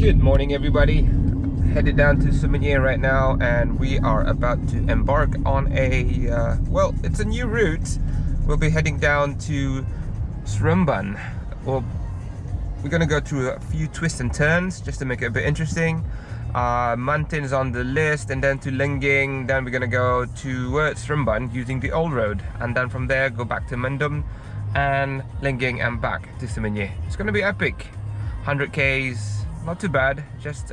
Good morning, everybody. Headed down to Wilier right now, and we are about to embark on a well, it's a new route. We'll be heading down to Seremban. Well, we're gonna go through a few twists and turns just to make it a bit interesting. Mountains on the list, and then to Lenging. Then we're gonna go to Seremban using the old road, and then from there go back to Mendum and Lenging and back to Wilier. It's gonna be epic. 100 Ks, not too bad. Just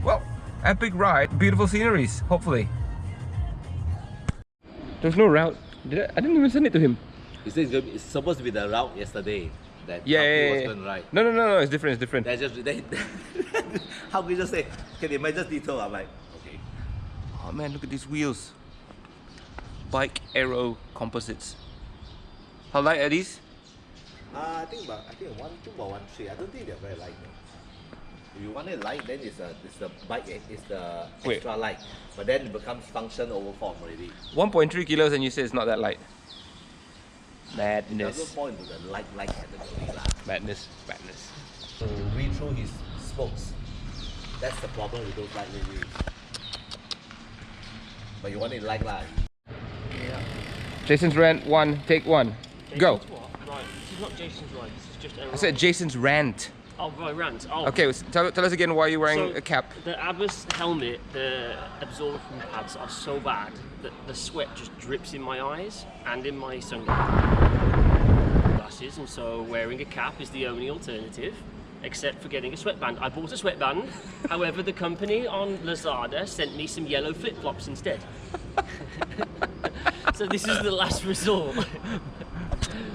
well, epic ride, beautiful sceneries. Hopefully. There's no route. I didn't even send it to him. He said it's supposed to be the route yesterday. That yeah. was going right. No, it's different. It's different. That's just how can you just say, okay, they might just detail. I'm like, okay. Oh man, look at these wheels. BikeBaju composites. How light are these? I think 1.2 or 1.3. I don't think they're very light. If you want it light, then it's the bike is the extra light. But then it becomes function over form already. 1.3 kilos, and you say it's not that light. Madness. It doesn't fall into the light category lah. Madness. So read through his spokes. That's the problem with those light wheels. But you want it light lah. Yeah. Jason's rant 1, take 1. Go. What? Right, this is not Jason's rant, this is just a rant. I said Jason's rant. Oh, right, rant. Oh. Okay, tell us again why you're wearing a cap. The Abbas helmet, the absorption pads are so bad that the sweat just drips in my eyes and in my sunglasses, and so wearing a cap is the only alternative, except for getting a sweatband. I bought a sweatband, however the company on Lazada sent me some yellow flip-flops instead. So this is the last resort.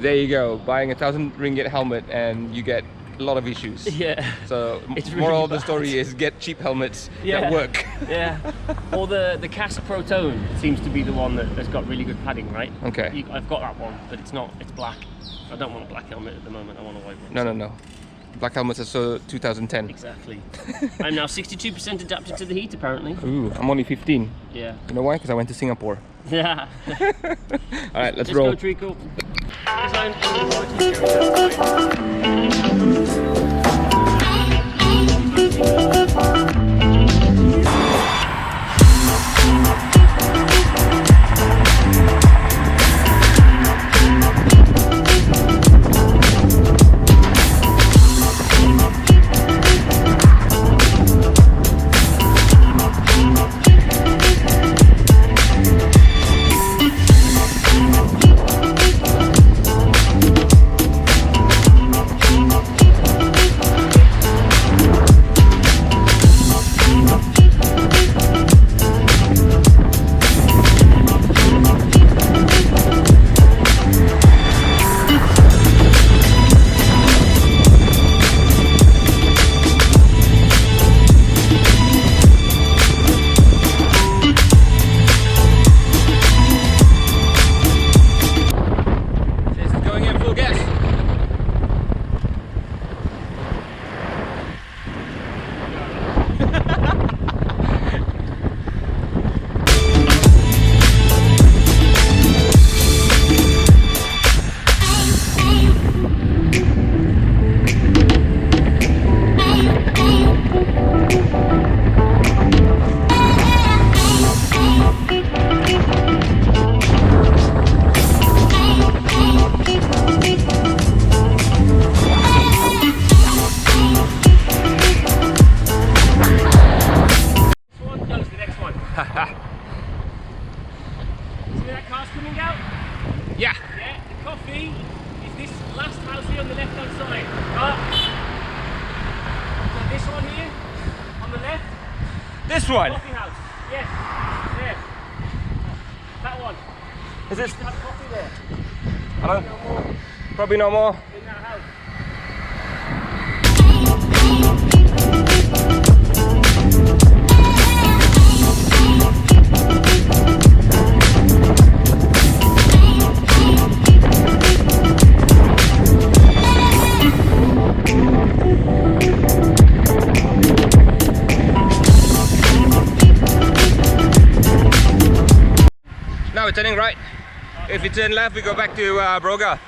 There you go, buying a 1,000 ringgit helmet and you get a lot of issues. Yeah. So it's really moral of the bad. story is get cheap helmets that work. Yeah. Or the Casc Protone seems to be the one that's got really good padding, right? Okay. I've got that one, but it's black. I don't want a black helmet at the moment, I want a white one. No. Black helmets are so 2010. Exactly. I'm now 62% adapted to the heat, apparently. Ooh, I'm only 15. Yeah. You know why? Because I went to Singapore. Yeah. Alright, let's Go, roll. Treacle. See that car's coming out? Yeah. Yeah, the coffee is this last house here on the left hand side. So this one here, on the left. This one? Coffee house. Yes, there. That one. Is this? Used to have coffee there. Hello? No more Probably no more. in that house. Now we're turning right. If you turn left, we go back to Broga.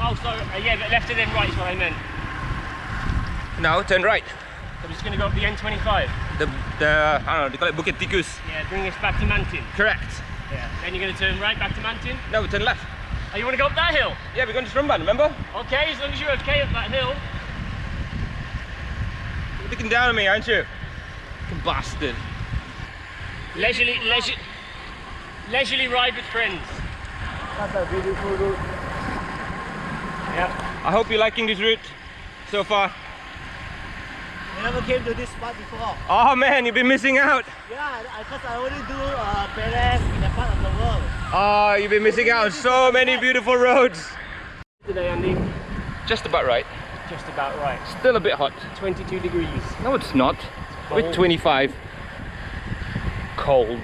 Oh, sorry. Yeah, but left and then right is what I meant. No, turn right. So we're just going to go up the N25. The I don't know, they call it Bukit Tikus. Yeah, bring us back to Mantin. Correct. Yeah. Then you're going to turn right back to Mantin? No, we turn left. Oh, you want to go up that hill? Yeah, we're going to Seremban, remember? Okay, as long as you're okay up that hill. You're looking down at me, aren't you? Fucking bastard. Leisurely ride with friends. That's a beautiful route. Yeah. I hope you're liking this route so far. I never came to this spot before. Oh man, you've been missing out. Yeah, because I only do Perez in that part of the world. Oh, you've been missing out on so many beautiful roads. Today, Andy. Just about right. Just about right. Still a bit hot. 22 degrees. No, it's not. Cold. With 25. Cold.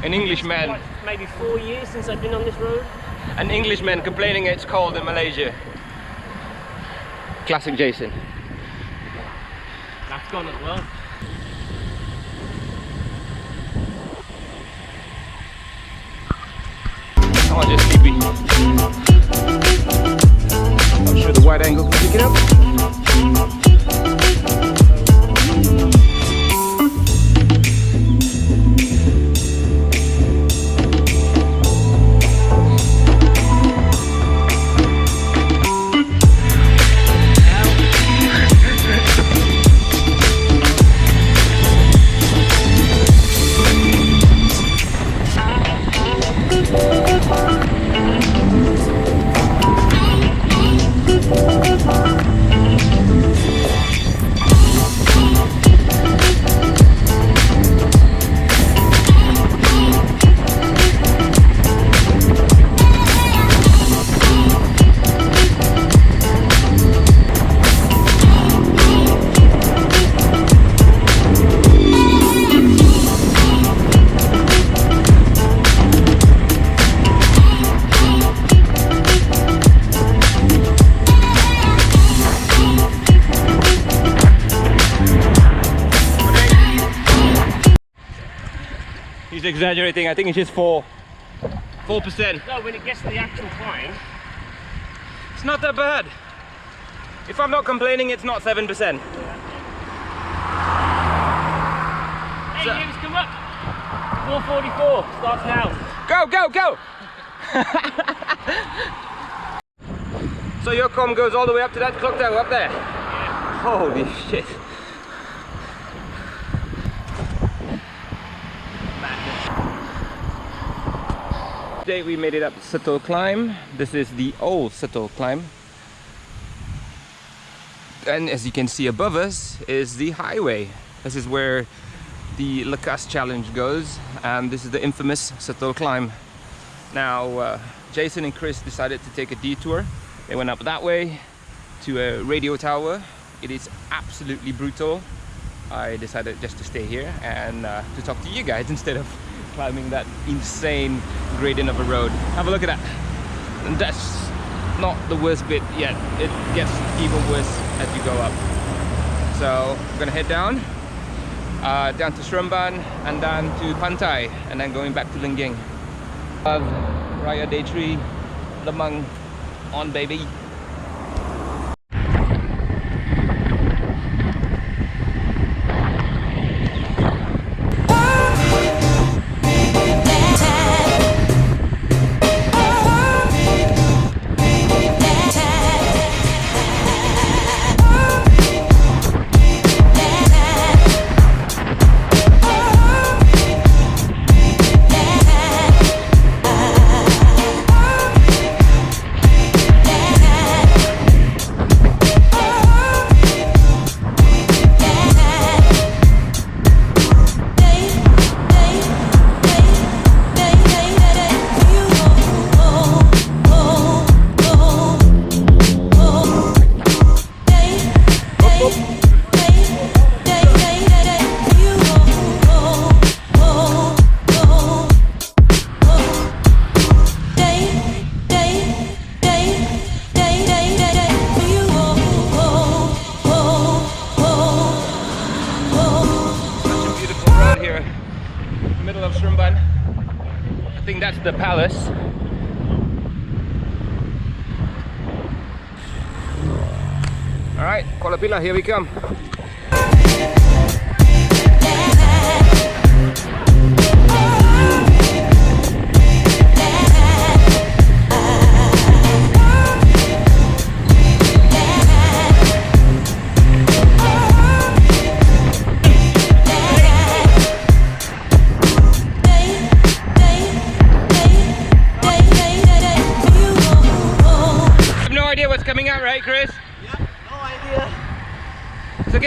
An Englishman. Like maybe 4 years since I've been on this road. An Englishman complaining it's cold in Malaysia. Classic Jason. That's gone as well. Oh, just sleepy. Not sure the wide angle can pick it up. He's exaggerating. I think it's just 4%. No, when it gets to the actual climb. It's not that bad. If I'm not complaining, it's not 7%. Hey, So- James, come up. 4:44 starts now. Go, go, go! So your comm goes all the way up to that clock tower up there? Yeah. Holy shit. Today we made it up Seto climb. This is the old Seto climb. And as you can see above us is the highway. This is where the Lakas challenge goes, and this is the infamous Seto climb. Now Jason and Chris decided to take a detour. They went up that way to a radio tower. It is absolutely brutal. I decided just to stay here and to talk to you guys instead of climbing that insane gradient of a road. Have a look at that. And that's not the worst bit yet. It gets even worse as you go up. So we're gonna head down to Seremban and down to Pantai, and then going back to Lingging. Raya Day 3, Lemang on baby. I think that's the palace. Alright, Kuala Pilah, here we come.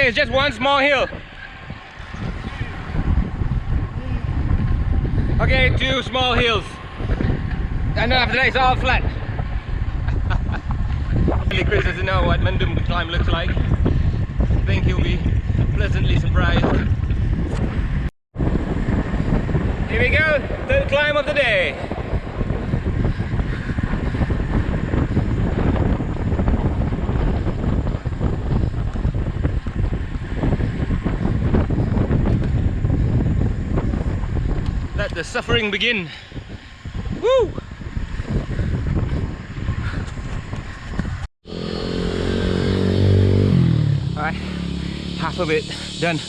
Okay, it's just one small hill. Okay, 2 small hills. And then after that it's all flat. Chris doesn't know what Mundum climb looks like. I think he'll be pleasantly surprised. Here we go, third climb of the day. Let the suffering begin. Woo! Alright, half of it done.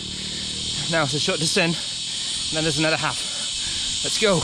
Now it's a short descent, and then there's another half. Let's go.